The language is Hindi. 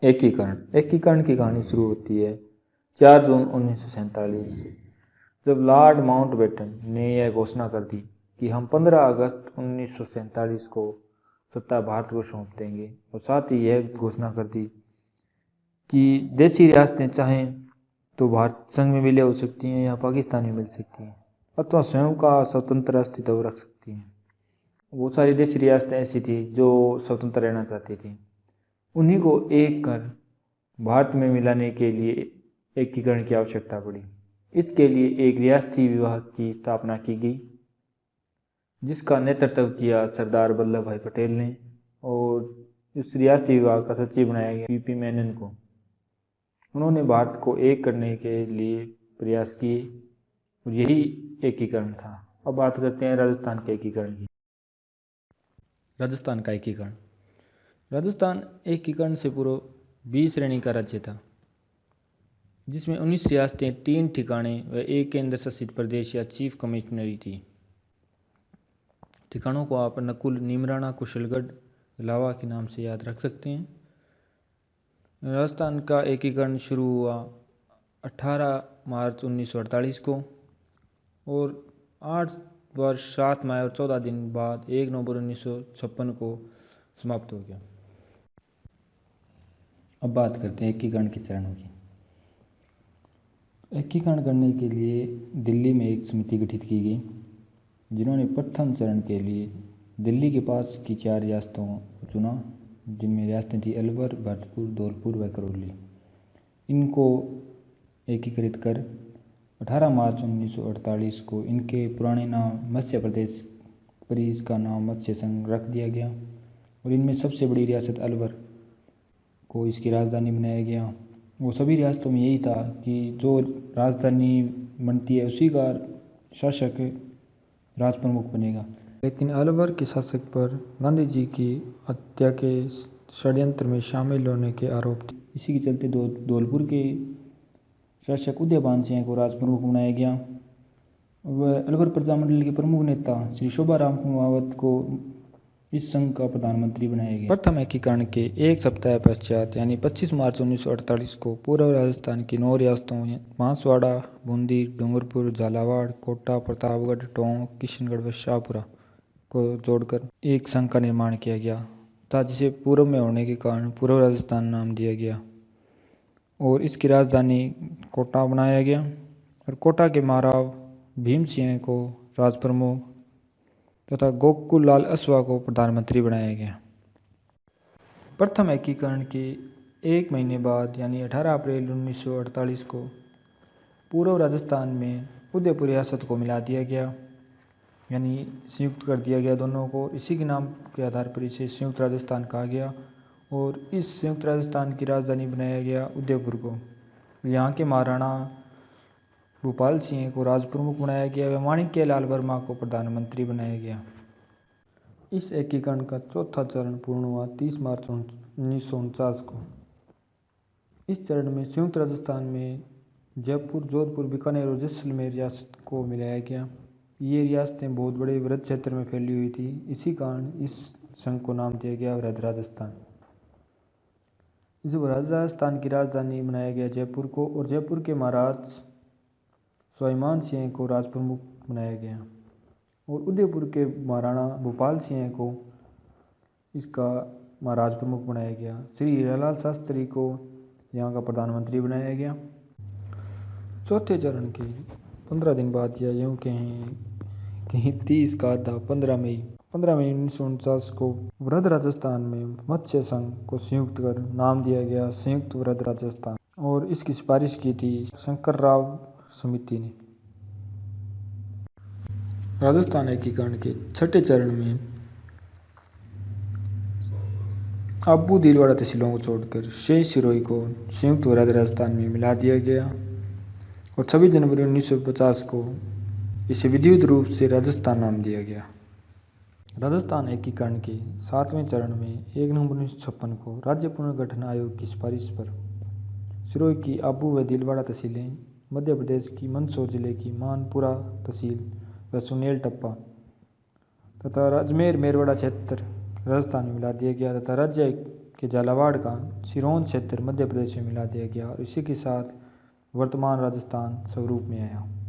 एकीकरण की कहानी शुरू होती है 4 जून 1947 से, जब लॉर्ड माउंटबेटन ने यह घोषणा कर दी कि हम 15 अगस्त 1947 को सत्ता भारत को सौंप देंगे, और साथ ही यह घोषणा कर दी कि देशी रियासतें चाहें तो भारत संघ में विलय हो सकती हैं या पाकिस्तान में मिल सकती हैं, अथवा स्वयं का स्वतंत्र अस्तित्व रख सकती हैं। बहुत सारी देशी रियासतें ऐसी थी जो स्वतंत्र रहना चाहती थी। उन्हीं को एक कर भारत में मिलाने के लिए एकीकरण की आवश्यकता पड़ी। इसके लिए एक रियासती विभाग की स्थापना की गई, जिसका नेतृत्व किया सरदार वल्लभ भाई पटेल ने, और इस रियासती विभाग का सचिव बनाया गया पीपी मेनन को। उन्होंने भारत को एक करने के लिए प्रयास किए और यही एकीकरण था। अब बात करते हैं राजस्थान के एकीकरण की। राजस्थान का एकीकरण। राजस्थान एकीकरण से पूर्व 20 श्रेणी का राज्य था, जिसमें 19 रियासतें, 3 ठिकाने व एक केंद्र शासित प्रदेश या चीफ कमिश्नरी थी। ठिकानों को आप नकुल, नीमराणा, कुशलगढ़, इलावा के नाम से याद रख सकते हैं। राजस्थान का एकीकरण शुरू हुआ 18 मार्च 1948 को, और 8 वर्ष 7 माह और 14 दिन बाद 1 नवंबर 1956 को समाप्त हो गया। अब बात करते हैं एकीकरण के चरणों की। एकीकरण करने के लिए दिल्ली में एक समिति गठित की गई, जिन्होंने प्रथम चरण के लिए दिल्ली के पास की 4 रियासतों को चुना, जिनमें रियासतें थी अलवर, भरतपुर, धौलपुर व करौली। इनको एकीकृत कर 18 मार्च 1948 को इनके पुराने नाम मत्स्य प्रदेश पर इसका नाम मत्स्य संघ रख दिया गया, और इनमें सबसे बड़ी रियासत अलवर को इसकी राजधानी बनाया गया। वो सभी रियासतों में यही था कि जो राजधानी बनती है उसी का शासक राज प्रमुख बनेगा। लेकिन अलवर के शासक पर गांधी जी की हत्या के षड्यंत्र में शामिल होने के आरोप थे। इसी के चलते धौलपुर के शासक उदयभान सिंह को राज प्रमुख बनाया गया। वह अलवर प्रजामंडल के प्रमुख नेता श्री शोभाराम कुमावत को इस संघ का प्रधानमंत्री बनाया गया। प्रथम एकीकरण के एक सप्ताह पश्चात यानी 25 मार्च 1948 को पूर्व राजस्थान की 9 रियासतों बांसवाड़ा, बूंदी, डूंगरपुर, झालावाड़, कोटा, प्रतापगढ़, टोंक, किशनगढ़ व शाहपुरा को जोड़कर एक संघ का निर्माण किया गया था, जिसे पूर्व में होने के कारण पूर्व राजस्थान नाम दिया गया, और इसकी राजधानी कोटा बनाया गया। और कोटा के महाराव भीम सिंह को राज प्रमुख तथा गोकुल लाल असवा को प्रधानमंत्री बनाया गया। प्रथम एकीकरण के 1 महीने बाद यानी 18 अप्रैल 1948 को पूर्व राजस्थान में उदयपुर रियासत को मिला दिया गया, यानी संयुक्त कर दिया गया दोनों को। इसी के नाम के आधार पर इसे संयुक्त राजस्थान कहा गया, और इस संयुक्त राजस्थान की राजधानी बनाया गया उदयपुर को। यहाँ के महाराणा भूपाल सिंह को राज प्रमुख बनाया गया व माणिक्य लाल वर्मा को प्रधानमंत्री बनाया गया। इस एकीकरण का चौथा चरण पूर्ण हुआ 30 मार्च 1949 को। इस चरण में संयुक्त राजस्थान में जयपुर, जोधपुर, बीकानेर और जैसलमेर रियासत को मिलाया गया। ये रियासतें बहुत बड़े वृहद क्षेत्र में फैली हुई थी, इसी कारण इस संघ को नाम दिया गया वृहद राजस्थान। इस वृहद राजस्थान की राजधानी बनाया गया जयपुर को, और जयपुर के महाराज स्वाभिमान सिंह को राज प्रमुख बनाया गया, और उदयपुर के महाराणा भूपाल सिंह को इसका महाराज प्रमुख बनाया गया। श्री हीरालाल शास्त्री को यहाँ का प्रधानमंत्री बनाया गया। चौथे चरण के 15 दिन बाद, या यूँ कहीं 30 का आधा 15 मई 1949 को वृहद राजस्थान में मत्स्य संघ को संयुक्त कर नाम दिया गया संयुक्त वृहद राजस्थान, और इसकी सिफारिश की थी शंकरराव समिति ने। राजस्थान एकीकरण के छठे चरण में अब्बू दिलवाड़ा तहसीलों को छोड़कर शेष सिरोही को संयुक्त वृहद राजस्थान में मिला दिया गया, और 26 जनवरी 1950 को इसे विधिवत रूप से राजस्थान नाम दिया गया। राजस्थान एकीकरण के 7वें चरण में 1 नवंबर 1956 को राज्य पुनर्गठन आयोग की सिफारिश पर सिरोही की अब्बू व दिलवाड़ा तहसीलें, मध्य प्रदेश की मंदसौर जिले की मानपुरा तहसील व सुनेल टप्पा तथा अजमेर मेरवाड़ा क्षेत्र राजस्थान में मिला दिया गया, तथा राज्य के झालावाड़ का सिरोंज क्षेत्र मध्य प्रदेश में मिला दिया गया और इसी के साथ वर्तमान राजस्थान स्वरूप में आया।